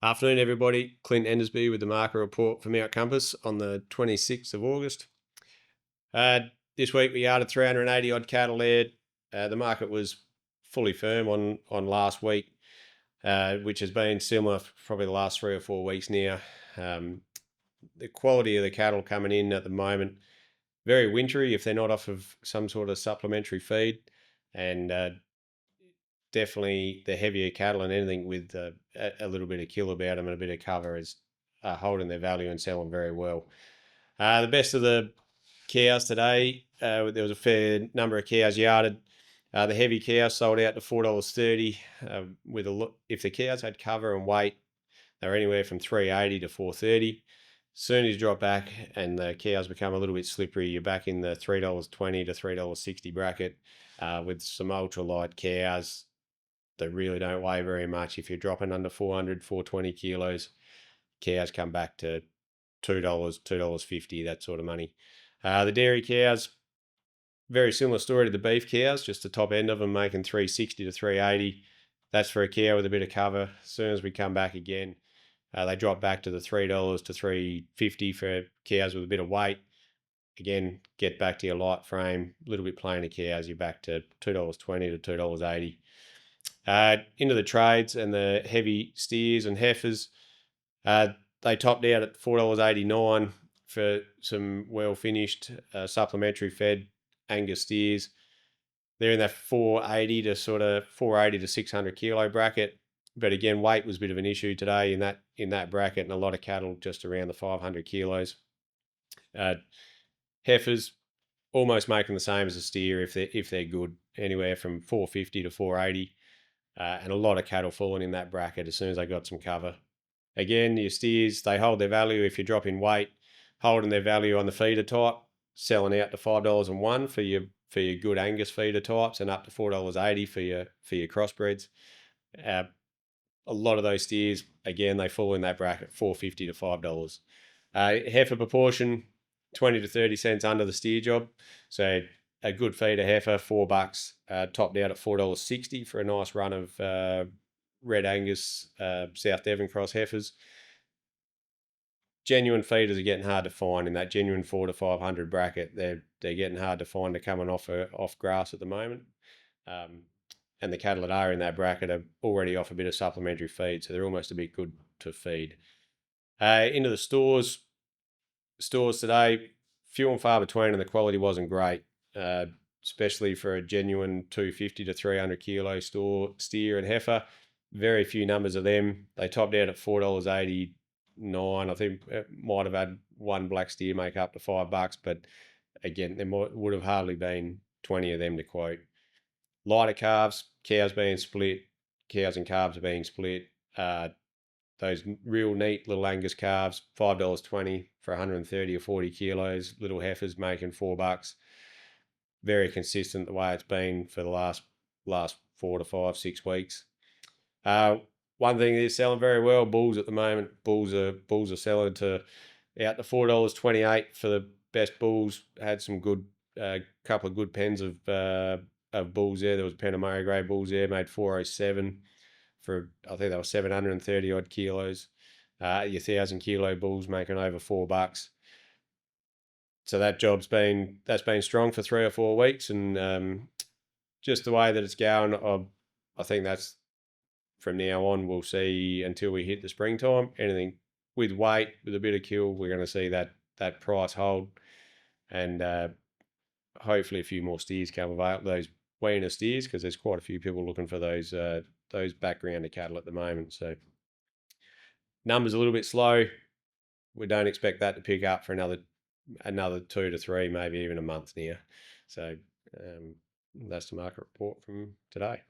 Afternoon, everybody. Clint Endersby with the market report from Mount Compass on the 26th of August. Uh, this week we yarded 380 odd cattle there. The market was fully firm on last week, which has been similar for probably the last 3 or 4 weeks now. The quality of the cattle coming in at the moment, very wintry if they're not off of some sort of supplementary feed, and definitely the heavier cattle and anything with a little bit of kill about them and a bit of cover is holding their value and selling very well. The best of the cows today, there was a fair number of cows yarded. The heavy cows sold out to $4.30. With if the cows had cover and weight, they were anywhere from $3.80 to $4.30. Soon as you drop back and the cows become a little bit slippery, you're back in the $3.20 to $3.60 bracket with some ultralight cows that really don't weigh very much. If you're dropping under 400, 420 kilos, cows come back to $2, $2.50, that sort of money. The dairy cows, very similar story to the beef cows, just the top end of them making 360 to 380. That's for a cow with a bit of cover. As soon as we come back again, they drop back to the $3 to $3.50 for cows with a bit of weight. Again, get back to your light frame, a little bit plainer cows, you're back to $2.20 to $2.80. Into the trades and the heavy steers and heifers, they topped out at $4.89 for some well-finished supplementary fed Angus steers. They're in that 480 to sort of 480 to 600 kilo bracket. But again, weight was a bit of an issue today in that bracket, and a lot of cattle just around the 500 kilos. Heifers almost making the same as a steer if they're good, anywhere from 450 to 480. And a lot of cattle falling in that bracket as soon as they got some cover. Again, your steers, they hold their value if you drop in weight, holding their value on the feeder type, selling out to $5.01 for your good Angus feeder types, and up to $4.80 for your crossbreds. A lot of those steers, again, they fall in that bracket, $4.50 to $5. Heifer proportion, 20 to 30 cents under the steer job. So a good feeder heifer, $4, topped out at $4.60 for a nice run of Red Angus, South Devon Cross heifers. Genuine feeders are getting hard to find in that genuine 4 to 500 bracket. They're getting hard to find. They're coming off grass at the moment, and the cattle that are in that bracket are already off a bit of supplementary feed, so they're almost a bit good to feed. Into the stores today, few and far between, and the quality wasn't great. Especially for a genuine 250 to 300 kilo steer and heifer. Very few numbers of them. They topped out at $4.89. I think it might have had one black steer make up to $5, but again, there would have hardly been 20 of them to quote. Lighter calves, cows being split, cows and calves are being split. Those real neat little Angus calves, $5.20 for 130 or 40 kilos. Little heifers making $4. Very consistent the way it's been for the last 4 to 5, 6 weeks. One thing is selling very well, bulls at the moment. Bulls are selling to out to $4.28 for the best bulls. Had some good couple of good pens of bulls there. There was a pen of Murray Grey bulls there, made 407 for, I think they were 730 odd kilos. Your 1,000 kilo bulls making over $4. So that's been strong for 3 or 4 weeks, and just the way that it's going, I think that's from now on we'll see until we hit the springtime. Anything with weight, with a bit of kill, we're going to see that price hold, and hopefully a few more steers come available, those weaner steers, because there's quite a few people looking for those backgrounder cattle at the moment. So numbers a little bit slow. We don't expect that to pick up for another 2 to 3, maybe even a month now. So that's the market report from today.